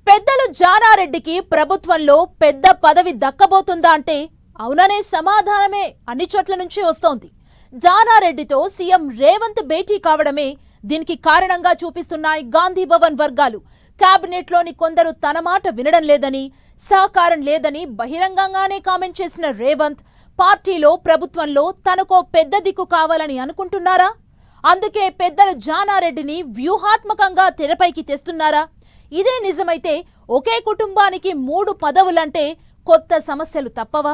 పెద్దలు జానారెడ్డికి ప్రభుత్వంలో పెద్ద పదవి దక్కబోతుందా అంటే అవుననే సమాధానమే అన్ని చోట్ల నుంచి వస్తోంది. జానారెడ్డితో సీఎం రేవంత్ భేటీ కావడమే దీనికి కారణంగా చూపిస్తున్నాయి గాంధీ భవన్ వర్గాలు. కేబినెట్ లోని కొందరు తన మాట వినడం లేదని, సహకారం లేదని బహిరంగంగానే కామెంట్ చేసిన రేవంత్ పార్టీలో ప్రభుత్వంలో తనకో పెద్ద దిక్కు కావాలని అనుకుంటున్నారా? అందుకే పెద్దలు జానారెడ్డిని వ్యూహాత్మకంగా తెరపైకి తెస్తున్నారా? ఇదే నిజమైతే ఒకే కుటుంబానికి 3 పదవులంటే కొత్త సమస్యలు తప్పవా?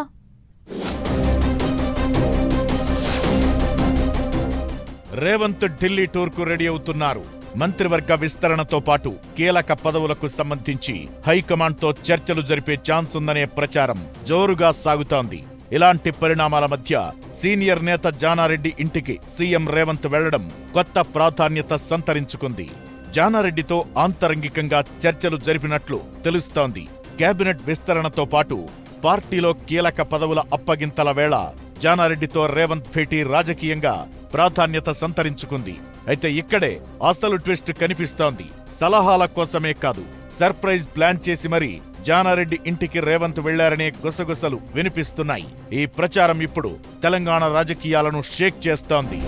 రేవంత్ ఢిల్లీ టూర్కు రెడీ అవుతున్నారు. మంత్రివర్గ విస్తరణతో పాటు కీలక పదవులకు సంబంధించి హైకమాండ్తో చర్చలు జరిపే ఛాన్స్ ఉందనే ప్రచారం జోరుగా సాగుతోంది. ఇలాంటి పరిణామాల మధ్య సీనియర్ నేత జానారెడ్డి ఇంటికి సీఎం రేవంత్ వెళ్లడం కొత్త ప్రాధాన్యత సంతరించుకుంది. జానారెడ్డితో ఆంతరంగికంగా చర్చలు జరిపినట్లు తెలుస్తోంది. కేబినెట్ విస్తరణతో పాటు పార్టీలో కీలక పదవుల అప్పగింతల వేళ జానారెడ్డితో రేవంత్ భేటీ రాజకీయంగా ప్రాధాన్యత సంతరించుకుంది. అయితే ఇక్కడే అసలు ట్విస్ట్ కనిపిస్తోంది. సలహాల కోసమే కాదు, సర్ప్రైజ్ ప్లాన్ చేసి మరీ జానారెడ్డి ఇంటికి రేవంత్ వెళ్లారనే గుసగుసలు వినిపిస్తున్నాయి. ఈ ప్రచారం ఇప్పుడు తెలంగాణ రాజకీయాలను షేక్ చేస్తోంది.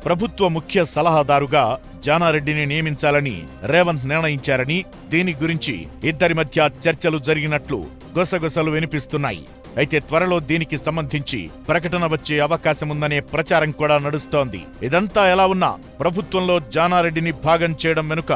ప్రభుత్వ ముఖ్య సలహాదారుగా జానారెడ్డిని నియమించాలని రేవంత్ నిర్ణయించారని, దీని గురించి ఇద్దరి మధ్య చర్చలు జరిగినట్లు గుసగుసలు వినిపిస్తున్నాయి. అయితే త్వరలో దీనికి సంబంధించి ప్రకటన వచ్చే అవకాశముందనే ప్రచారం కూడా నడుస్తోంది. ఇదంతా ఎలా ఉన్నా ప్రభుత్వంలో జానారెడ్డిని భాగం చేయడం వెనుక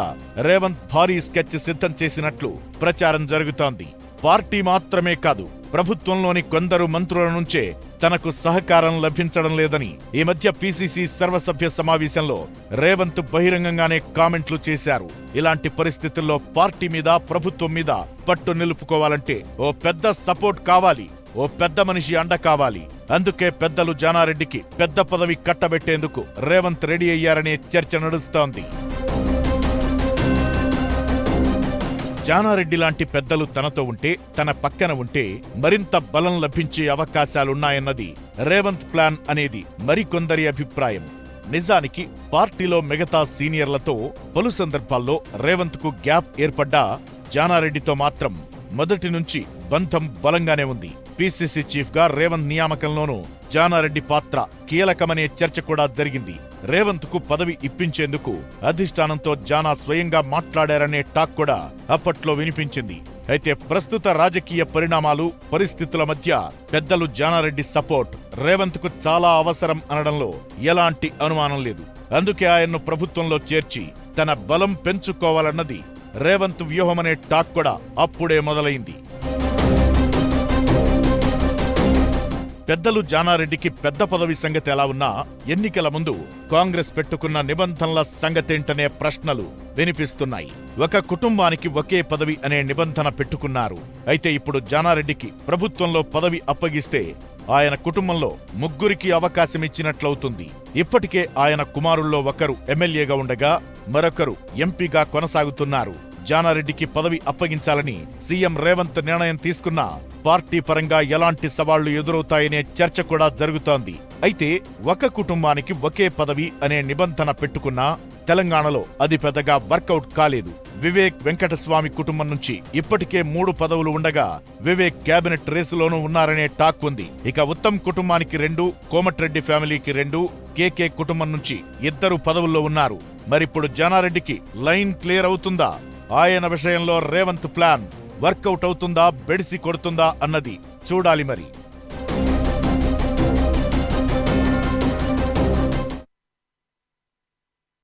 రేవంత్ భారీ స్కెచ్ సిద్ధం చేసినట్లు ప్రచారం జరుగుతోంది. పార్టీ మాత్రమే కాదు, ప్రభుత్వంలోని కొందరు మంత్రుల నుంచే తనకు సహకారం లభించడం లేదని ఈ మధ్య పీసీసీ సర్వసభ్య సమావేశంలో రేవంత్ బహిరంగంగానే కామెంట్లు చేశారు. ఇలాంటి పరిస్థితుల్లో పార్టీ మీద, ప్రభుత్వం మీద పట్టు నిలుపుకోవాలంటే ఓ పెద్ద సపోర్ట్ కావాలి, ఓ పెద్ద మనిషి అండ కావాలి. అందుకే పెద్దలు జానారెడ్డికి పెద్ద పదవి కట్టబెట్టేందుకు రేవంత్ రెడీ అయ్యారనే చర్చ నడుస్తోంది. జానారెడ్డి లాంటి పెద్దలు తనతో ఉంటే, తన పక్కన ఉంటే మరింత బలం లభించే అవకాశాలున్నాయన్నది రేవంత్ ప్లాన్ అనేది మరికొందరి అభిప్రాయం. నిజానికి పార్టీలో మిగతా సీనియర్లతో పలు సందర్భాల్లో రేవంత్ కు గ్యాప్ ఏర్పడ్డా జానారెడ్డితో మాత్రం మొదటి నుంచి బంధం బలంగానే ఉంది. పీసీసీ చీఫ్ గా రేవంత్ నియామకంలోనూ జానారెడ్డి పాత్ర కీలకమనే చర్చ కూడా జరిగింది. రేవంత్ కు పదవి ఇప్పించేందుకు అధిష్టానంతో జానా స్వయంగా మాట్లాడారనే టాక్ కూడా అప్పట్లో వినిపించింది. అయితే ప్రస్తుత రాజకీయ పరిణామాలు, పరిస్థితుల మధ్య పెద్దలు జానారెడ్డి సపోర్ట్ రేవంత్ కు చాలా అవసరం అనడంలో ఎలాంటి అనుమానం లేదు. అందుకే ఆయన్ను ప్రభుత్వంలో చేర్చి తన బలం పెంచుకోవాలన్నది రేవంత్ వ్యూహమనే టాక్ కూడా అప్పుడే మొదలైంది. పెద్దలు జానారెడ్డికి పెద్ద పదవి సంగతి ఎలా ఉన్నా ఎన్నికల ముందు కాంగ్రెస్ పెట్టుకున్న నిబంధనల సంగతేంటనే ప్రశ్నలు వినిపిస్తున్నాయి. ఒక కుటుంబానికి ఒకే పదవి అనే నిబంధన పెట్టుకున్నారు. అయితే ఇప్పుడు జానారెడ్డికి ప్రభుత్వంలో పదవి అప్పగిస్తే ఆయన కుటుంబంలో 3కి అవకాశమిచ్చినట్లవుతుంది. ఇప్పటికే ఆయన కుమారుల్లో ఒకరు ఎమ్మెల్యేగా ఉండగా మరొకరు ఎంపీగా కొనసాగుతున్నారు. జానారెడ్డికి పదవి అప్పగించాలని సీఎం రేవంత్ నిర్ణయం తీసుకున్నా పార్టీ పరంగా ఎలాంటి సవాళ్లు ఎదురవుతాయనే చర్చ కూడా జరుగుతోంది. అయితే ఒక కుటుంబానికి ఒకే పదవి అనే నిబంధన పెట్టుకున్నా తెలంగాణలో అది పెద్దగా వర్కౌట్ కాలేదు. వివేక్ వెంకటస్వామి కుటుంబం నుంచి ఇప్పటికే 3 పదవులు ఉండగా వివేక్ కేబినెట్ రేసులోనూ ఉన్నారనే టాక్ ఉంది. ఇక ఉత్తమ్ కుటుంబానికి 2, కోమటిరెడ్డి ఫ్యామిలీకి 2, కేకే కుటుంబం నుంచి 2 పదవుల్లో ఉన్నారు. మరిప్పుడు జానారెడ్డికి లైన్ క్లియర్ అవుతుందా? ఆయన విషయంలో రేవంత్ ప్లాన్ వర్కౌట్ అవుతుందా, బెడిసి కొడుతుందా అన్నది చూడాలి మరి.